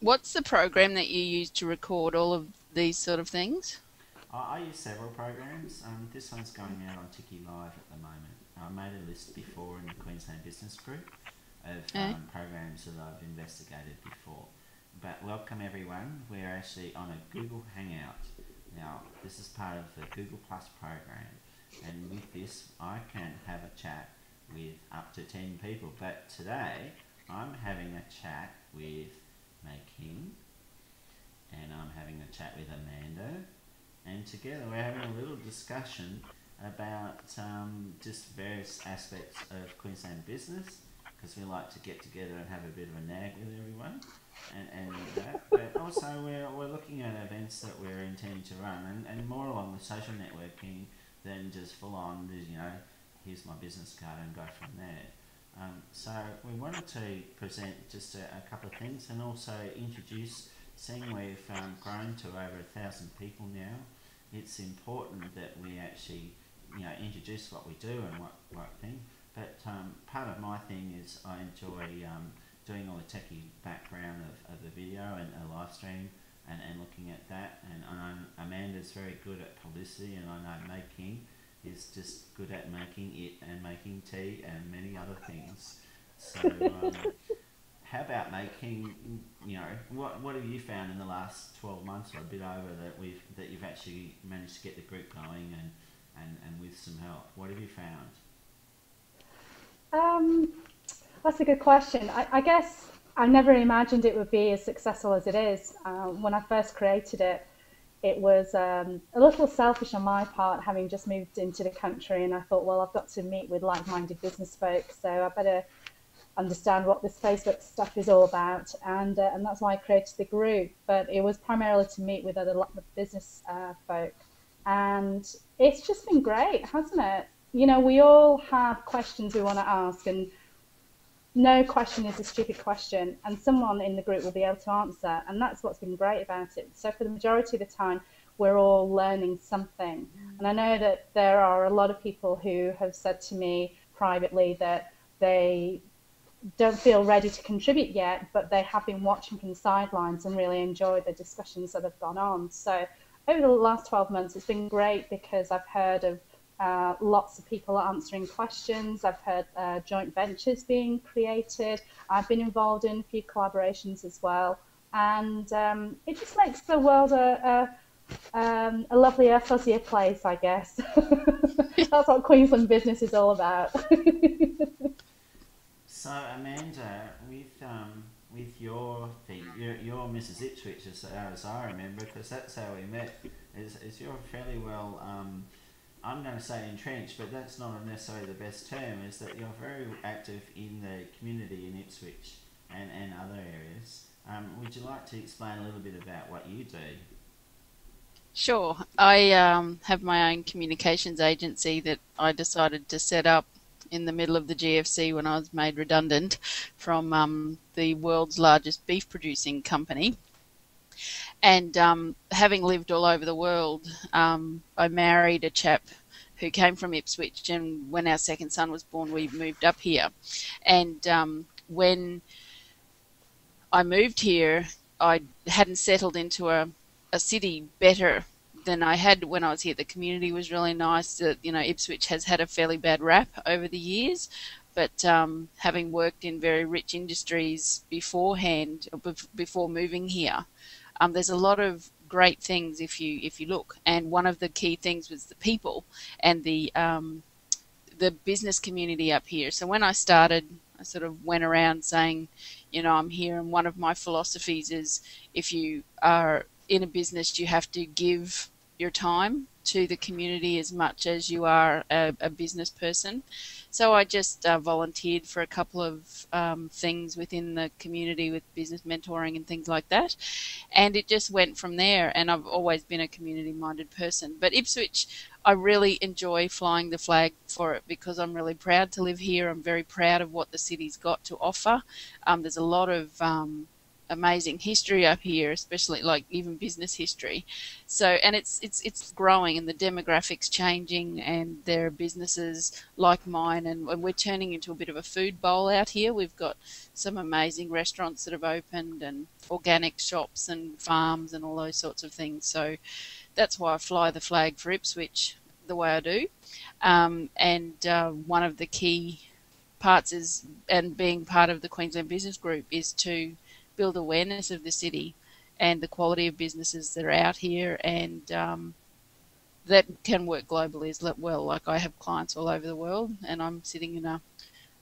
What's the program that you use to record all of these sort of things? I use several programs. This one's going out on Tiki Live at the moment. I made a list before in the Queensland Business Group of Eh? programs that I've investigated before. But welcome everyone. We're actually on a Google Hangout. Now, this is part of the Google Plus program. And with this, I can have a chat with up to 10 people. But today, I'm having a chat with May King and I'm having a chat with Amanda, and together we're having a little discussion about just various aspects of Queensland business, because we like to get together and have a bit of a nag with everyone, and that. But also we're looking at events that we're intending to run, and more along the social networking than just full on, here's my business card and go from there. So we wanted to present just a couple of things, and also introduce, seeing we've grown to over 1,000 people now, it's important that we actually, introduce what we do and what thing. But part of my thing is I enjoy doing all the techie background of the video and a live stream, and looking at that. And I know Amanda's very good at publicity, and I know making is just good at making it and making tea and many other things. So how about making, what have you found in the last 12 months or a bit over that you've actually managed to get the group going, and with some help? What have you found? Um, that's a good question. I guess I never imagined it would be as successful as it is. When I first created it, it was a little selfish on my part, having just moved into the country, and I thought, well, I've got to meet with like-minded business folk, so I better understand what this Facebook stuff is all about, and that's why I created the group. But it was primarily to meet with other business folk, and it's just been great, hasn't it? You know, we all have questions we want to ask, and no question is a stupid question, and someone in the group will be able to answer, and that's what's been great about it. So for the majority of the time, we're all learning something. And I know that there are a lot of people who have said to me privately that they don't feel ready to contribute yet, but they have been watching from the sidelines and really enjoyed the discussions that have gone on. So over the last 12 months, it's been great, because I've heard of lots of people answering questions. I've heard joint ventures being created. I've been involved in a few collaborations as well. And it just makes the world a lovelier, fuzzier place, I guess. That's what Queensland business is all about. So Amanda, with your thing, you're Mrs. Ipswich, as far as I remember, because that's how we met. Is you're fairly well, I'm going to say entrenched, but that's not necessarily the best term. Is that you're very active in the community in Ipswich and other areas. Would you like to explain a little bit about what you do? Sure. I have my own communications agency that I decided to set up in the middle of the GFC when I was made redundant from the world's largest beef producing company. And having lived all over the world, I married a chap who came from Ipswich, and when our second son was born, we moved up here. And when I moved here, I hadn't settled into a city better than I had when I was here. The community was really nice. Ipswich has had a fairly bad rap over the years, but having worked in very rich industries beforehand, before moving here, there's a lot of great things if you look. And one of the key things was the people and the business community up here. So when I started, I sort of went around saying, I'm here, and one of my philosophies is, if you are in a business, you have to give your time to the community as much as you are a business person. So I just volunteered for a couple of things within the community with business mentoring and things like that. And it just went from there. And I've always been a community-minded person. But Ipswich, I really enjoy flying the flag for it, because I'm really proud to live here. I'm very proud of what the city's got to offer. There's a lot of amazing history up here, especially like even business history. So, and it's growing, and the demographics changing, and there are businesses like mine, and we're turning into a bit of a food bowl out here. We've got some amazing restaurants that have opened, and organic shops and farms and all those sorts of things. So that's why I fly the flag for Ipswich the way I do. And one of the key parts is, and being part of the Queensland Business Group, is to build awareness of the city and the quality of businesses that are out here, and that can work globally as well. Like, I have clients all over the world, and I'm sitting in a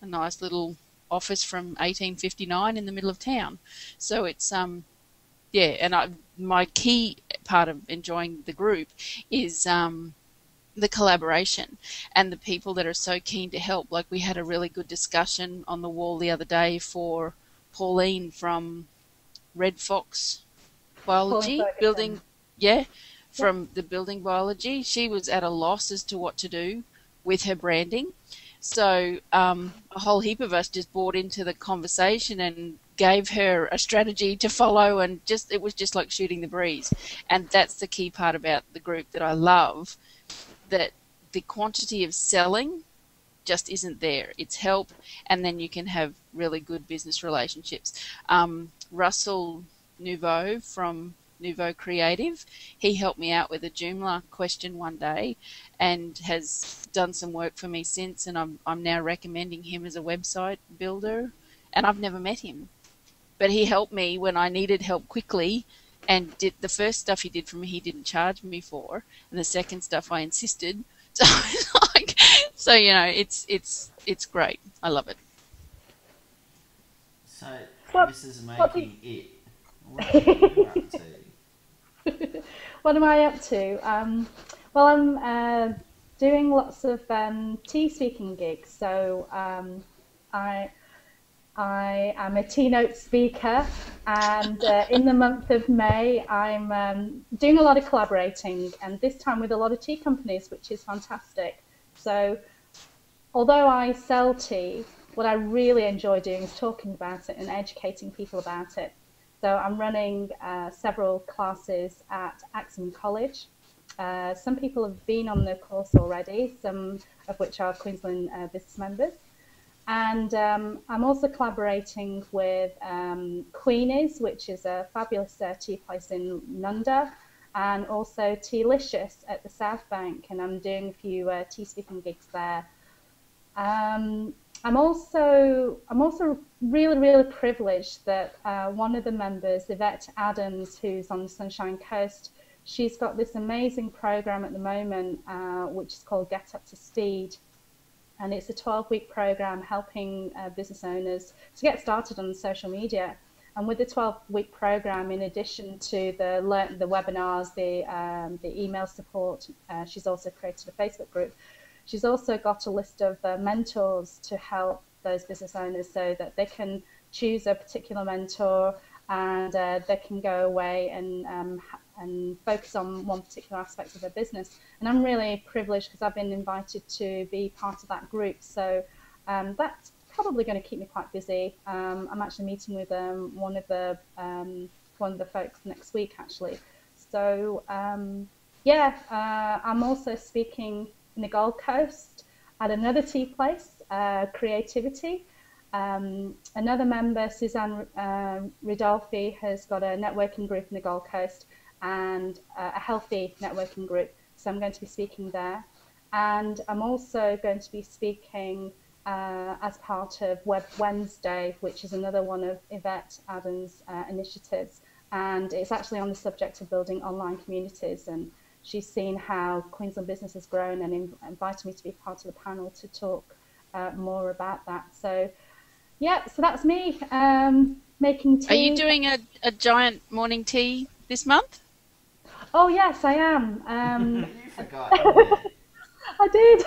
nice little office from 1859 in the middle of town. So it's yeah, and my key part of enjoying the group is the collaboration and the people that are so keen to help. Like, we had a really good discussion on the wall the other day for Pauline from Red Fox Biology building, yeah, from the building biology. She was at a loss as to what to do with her branding. So a whole heap of us just bought into the conversation and gave her a strategy to follow, and it was just like shooting the breeze. And that's the key part about the group that I love, that the quantity of selling just isn't there. It's help, and then you can have really good business relationships. Russell Nouveau from Nouveau Creative, he helped me out with a Joomla question one day and has done some work for me since, and I'm now recommending him as a website builder. And I've never met him, but he helped me when I needed help quickly, and did the first stuff he did for me, he didn't charge me for, and the second stuff I insisted. So like, so you know, it's great. I love it. So this is making it. What are you up to? What am I up to? Well, I'm doing lots of tea speaking gigs. So I am a keynote speaker, and in the month of May, I'm doing a lot of collaborating, and this time with a lot of tea companies, which is fantastic. So although I sell tea, what I really enjoy doing is talking about it and educating people about it. So I'm running several classes at Axon College. Some people have been on the course already, some of which are Queensland business members. And I'm also collaborating with Queenie's, which is a fabulous tea place in Nunda, and also Tealicious at the South Bank, and I'm doing a few tea speaking gigs there. I'm also really privileged that one of the members, Yvette Adams, who's on the Sunshine Coast, she's got this amazing program at the moment, which is called Get Up to Speed. And it's a 12-week program helping business owners to get started on social media. And with the 12-week program, in addition to the webinars, the email support, she's also created a Facebook group. She's also got a list of mentors to help those business owners so that they can choose a particular mentor, and they can go away and focus on one particular aspect of their business. And I'm really privileged because I've been invited to be part of that group. So that's probably going to keep me quite busy. I'm actually meeting with one of the folks next week, actually. So yeah, I'm also speaking in the Gold Coast at another tea place, Creativity. Another member, Suzanne Ridolfi, has got a networking group in the Gold Coast, and a healthy networking group. So I'm going to be speaking there. And I'm also going to be speaking as part of Web Wednesday, which is another one of Yvette Adams' initiatives. And it's actually on the subject of building online communities. And she's seen how Queensland business has grown and invited me to be part of the panel to talk more about that. So yeah, so that's me making tea. Are you doing a giant morning tea this month? Oh yes, I am. You forgot. Yeah. I did.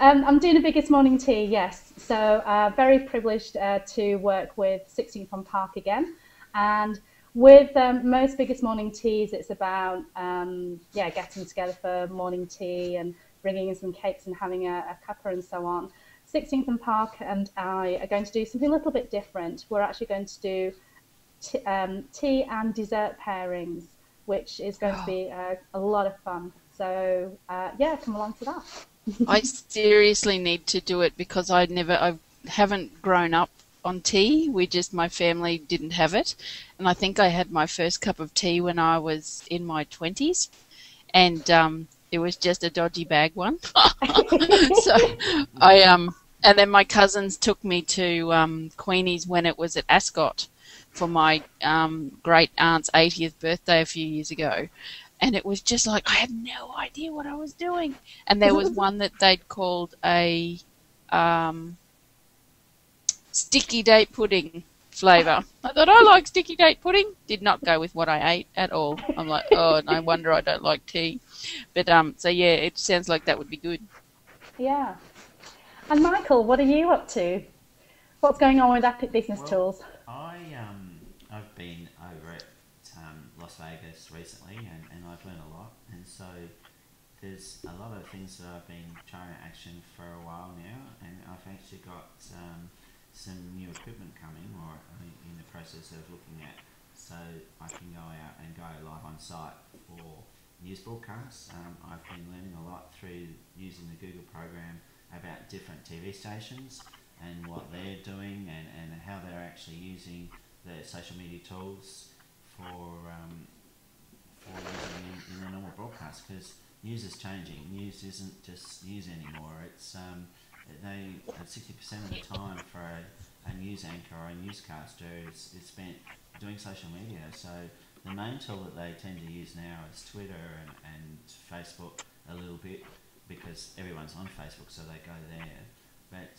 I'm doing the biggest morning tea, yes. So very privileged to work with 16th on Park again. And with most biggest morning teas, it's about yeah, getting together for morning tea and bringing in some cakes and having a cuppa and so on. 16th and Park and I are going to do something a little bit different. We're actually going to do tea and dessert pairings, which is going to Oh, be a lot of fun. So yeah, come along to that. I seriously need to do it because I haven't grown up on tea. My family didn't have it. And I think I had my first cup of tea when I was in my 20s. And it was just a dodgy bag one. So and then my cousins took me to Queenie's when it was at Ascot for my great aunt's 80th birthday a few years ago, and it was just like I had no idea what I was doing. And there was one that they'd called a um, sticky date pudding flavour. I thought I like sticky date pudding. Did not go with what I ate at all. I'm like, oh, no wonder I don't like tea. But so yeah, it sounds like that would be good. Yeah. And Michael, what are you up to? What's going on with Epic Business Well, Tools? I've been over at Las Vegas recently, and I've learned a lot. And so there's a lot of things that I've been trying to action for a while now, and I've actually got some new equipment coming, or in the process of looking at, so I can go out and go live on site for news broadcasts. I've been learning a lot through using the Google program about different TV stations and what they're doing, and how they're actually using the social media tools for using in the normal broadcast, because news is changing. News isn't just news anymore. It's 60% of the time for a news anchor or a newscaster is spent doing social media. So the main tool that they tend to use now is Twitter and Facebook a little bit, because everyone's on Facebook, so they go there. But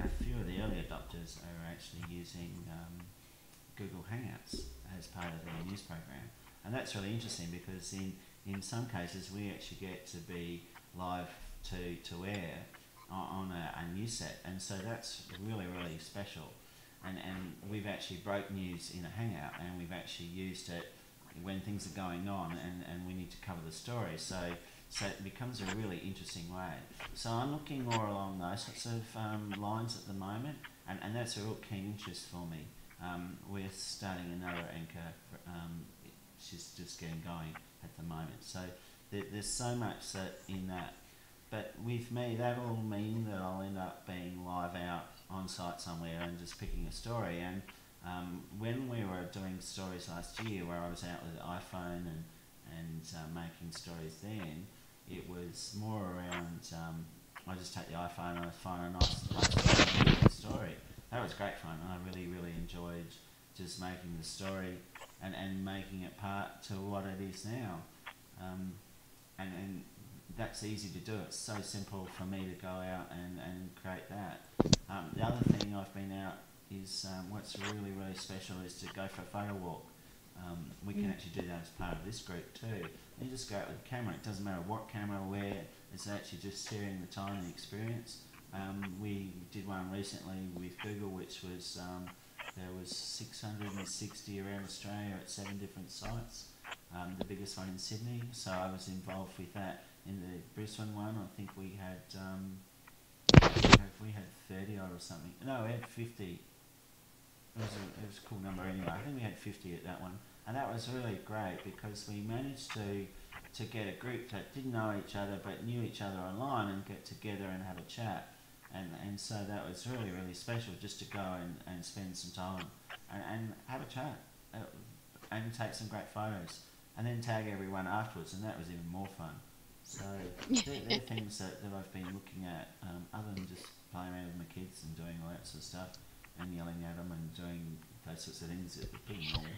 a few of the early adopters are actually using Google Hangouts as part of their news program. And that's really interesting, because in some cases we actually get to be live to air on a news set, and so that's really, really special. And we've actually broke news in a hangout, and we've actually used it when things are going on, and we need to cover the story. So it becomes a really interesting way. So I'm looking more along those sorts of lines at the moment, and that's a real keen interest for me. We're starting another anchor. She's just getting going at the moment. So there's so much in that. But with me, that'll mean that I'll end up being live out on site somewhere and just picking a story. And when we were doing stories last year, where I was out with the iPhone and making stories then, it was more around, I just take the iPhone and I find a nice place to make the story. That was great fun. I really, really enjoyed just making the story and making it part to what it is now. And that's easy to do. It's so simple for me to go out and create that. The other thing I've been out is, what's really, really special is to go for a photo walk. We can actually do that as part of this group too. You just go out with a camera. It doesn't matter what camera or where. It's actually just sharing the time and the experience. We did one recently with Google, which was there was 660 around Australia at 7 different sites. The biggest one in Sydney. So I was involved with that. In the Brisbane one, I think we had 30 odd or something. No, we had 50. It was a cool number anyway. I think we had 50 at that one, and that was really great, because we managed to get a group that didn't know each other but knew each other online and get together and have a chat, and so that was really, really special, just to go and spend some time and have a chat and take some great photos, and then tag everyone afterwards, and that was even more fun. So they're things that I've been looking at, other than just playing around with my kids and doing all that sort of stuff and yelling at them and doing those sorts of things that are pretty normal.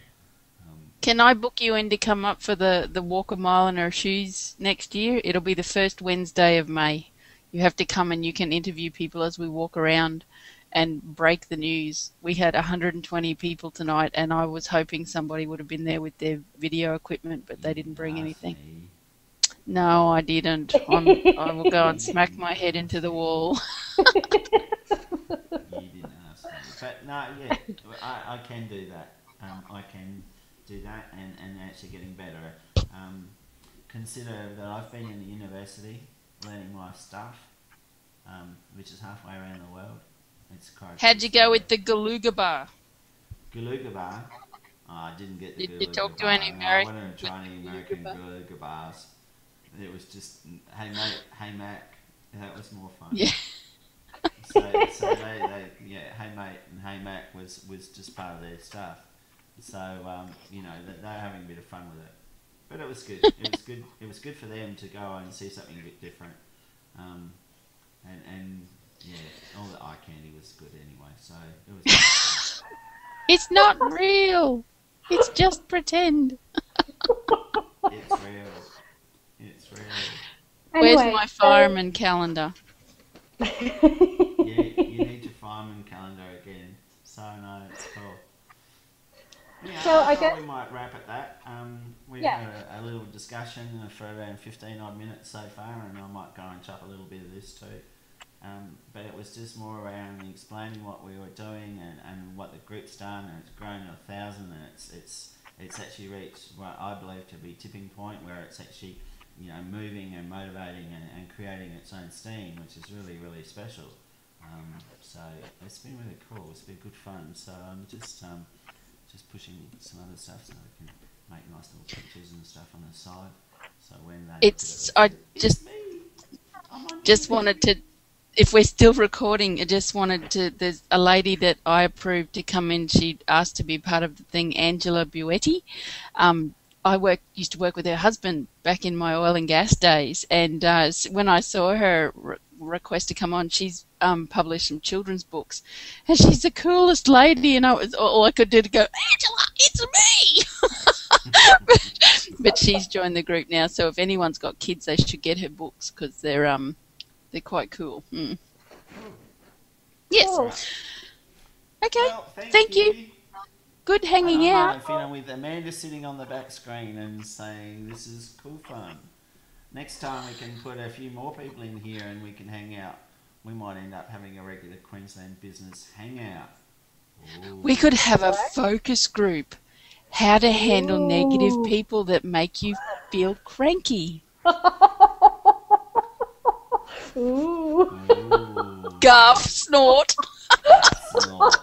Can I book you in to come up for the walk a mile in our shoes next year? It'll be the first Wednesday of May. You have to come and you can interview people as we walk around and break the news. We had 120 people tonight, and I was hoping somebody would have been there with their video equipment, but they didn't bring anything. Me. No, I didn't. I will go and smack my head into the wall. You didn't ask me. But no, yeah, I can do that. I can do that and actually getting better. Consider that I've been in the university learning my stuff, which is halfway around the world. It's quite. How'd you go with the Galuga bar? Galuga bar. Oh, I didn't get the Did you Galuga talk to bar. any No, I Americans wanted to with try any the American Galuga bar? Galuga bars. It was just, hey mate, hey Mac. That was more fun. Yeah. So yeah, hey mate and hey Mac was just part of their stuff. So you know, they were having a bit of fun with it, but it was good. It was good. It was good for them to go and see something a bit different. And yeah, all the eye candy was good anyway. So it was. It's not real. It's just pretend. It's real. It's real. Where's Anyway, my fireman calendar? Yeah, you need your fireman calendar again. So no, it's cool. Yeah, so I I thought guess we might wrap at that. We've yeah. had a little discussion for around 15 odd minutes so far, and I might go and chop a little bit of this too. But it was just more around explaining what we were doing and what the group's done, and it's grown to 1,000, and it's actually reached what I believe to be tipping point where it's actually, you know, moving and motivating and creating its own steam, which is really, really special. So it's been really cool. It's been good fun. So I'm just pushing some other stuff so I can make nice little pictures and stuff on the side. So when they look It's at I it, they say, just it's me. I'm on just TV." wanted to, if we're still recording, I just wanted to, there's a lady that I approved to come in. She asked to be part of the thing, Angela Buetti. Used to work with her husband back in my oil and gas days, and when I saw her request to come on, she's published some children's books, and she's the coolest lady, and all I could do to go, Angela, it's me. but she's joined the group now, so if anyone's got kids, they should get her books because they're quite cool. Yes. Cool. Okay. Well, Thank you. Good hanging I out. don't know if, you know, with Amanda sitting on the back screen and saying this is cool fun. Next time we can put a few more people in here and we can hang out. We might end up having a regular Queensland business hangout. Ooh. We could have a focus group. How to handle negative Ooh. people that make you feel cranky. Ooh. Ooh. Garf, snort. Snort.